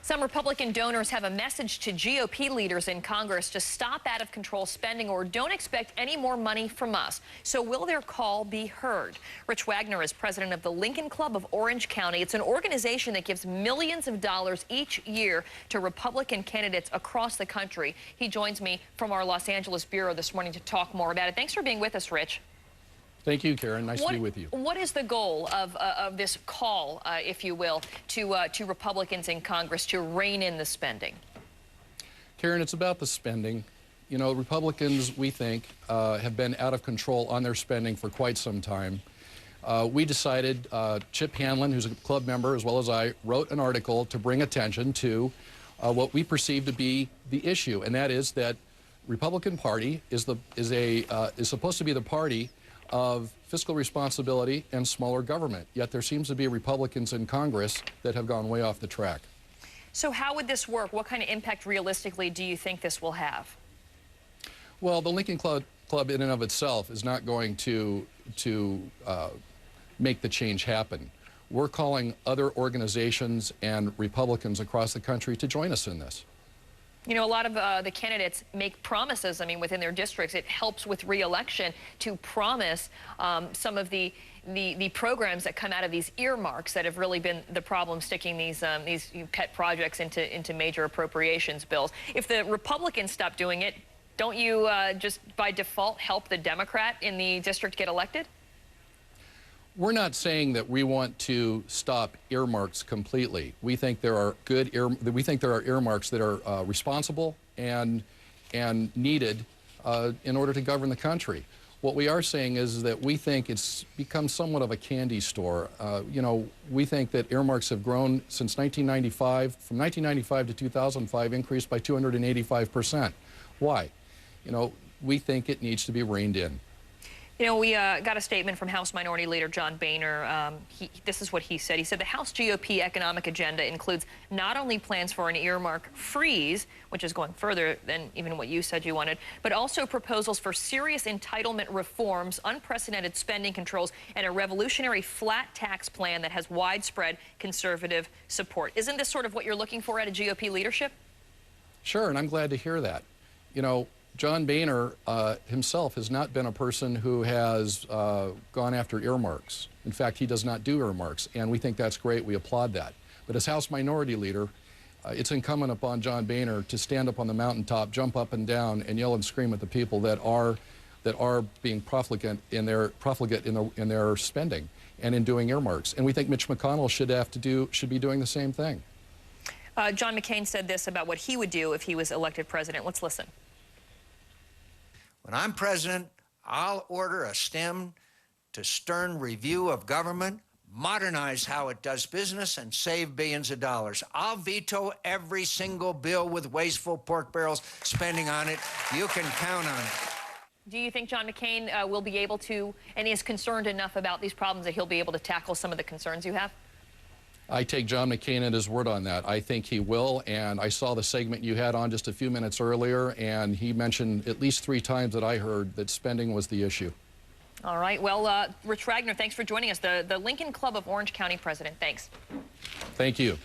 Some Republican donors have a message to GOP leaders in Congress to stop out-of-control spending or don't expect any more money from us. So will their call be heard? Rich Wagner is president of the Lincoln Club of Orange County. It's an organization that gives millions of dollars each year to Republican candidates across the country. He joins me from our Los Angeles bureau this morning to talk more about it. Thanks for being with us, Rich. Thank you, Karen. Nice to be with you. What is the goal of this call, if you will, to Republicans in Congress to rein in the spending? Karen, it's about the spending. You know, Republicans, we think, have been out of control on their spending for quite some time. We decided, Chip Hanlon, who's a club member, as well as I, wrote an article to bring attention to what we perceive to be the issue, and that is that Republican Party is supposed to be the party of fiscal responsibility and smaller government, yet there seems to be Republicans in Congress that have gone way off the track. So how would this work? What kind of impact realistically do you think this will have? Well, the Lincoln Club in and of itself is not going to make the change happen. We're calling other organizations and Republicans across the country to join us in this. You know, a lot of the candidates make promises, I mean, within their districts. It helps with re-election to promise some of the programs that come out of these earmarks that have really been the problem, sticking these pet projects into major appropriations bills. If the Republicans stop doing it, don't you just by default help the Democrat in the district get elected? We're not saying that we want to stop earmarks completely. We think there are earmarks that are responsible and needed in order to govern the country. What we are saying is that we think it's become somewhat of a candy store. You know, we think that earmarks have grown since 1995. From 1995 to 2005, increased by 285%. Why? You know, we think it needs to be reined in. You know, we got a statement from House Minority Leader John Boehner. This is what he said. He said the House GOP economic agenda includes not only plans for an earmark freeze, which is going further than even what you said you wanted, but also proposals for serious entitlement reforms, unprecedented spending controls, and a revolutionary flat tax plan that has widespread conservative support. Isn't this sort of what you're looking for out of GOP leadership? Sure, and I'm glad to hear that. You know, John Boehner himself has not been a person who has gone after earmarks. In fact, he does not do earmarks, and we think that's great. We applaud that. But as House Minority Leader, it's incumbent upon John Boehner to stand up on the mountaintop, jump up and down, and yell and scream at the people that are being profligate in their spending and in doing earmarks. And we think Mitch McConnell should be doing the same thing. John McCain said this about what he would do if he was elected president. Let's listen. When I'm president, I'll order a stem to stern review of government, modernize how it does business, and save billions of dollars. I'll veto every single bill with wasteful pork barrels spending on it. You can count on it. Do you think John McCain will be able to, and is concerned enough about these problems that he'll be able to tackle some of the concerns you have? I take John McCain at his word on that. I think he will, and I saw the segment you had on just a few minutes earlier, and he mentioned at least 3 times that I heard that spending was the issue. All right. Well, Rich Wagner, thanks for joining us. The Lincoln Club of Orange County president. Thanks. Thank you.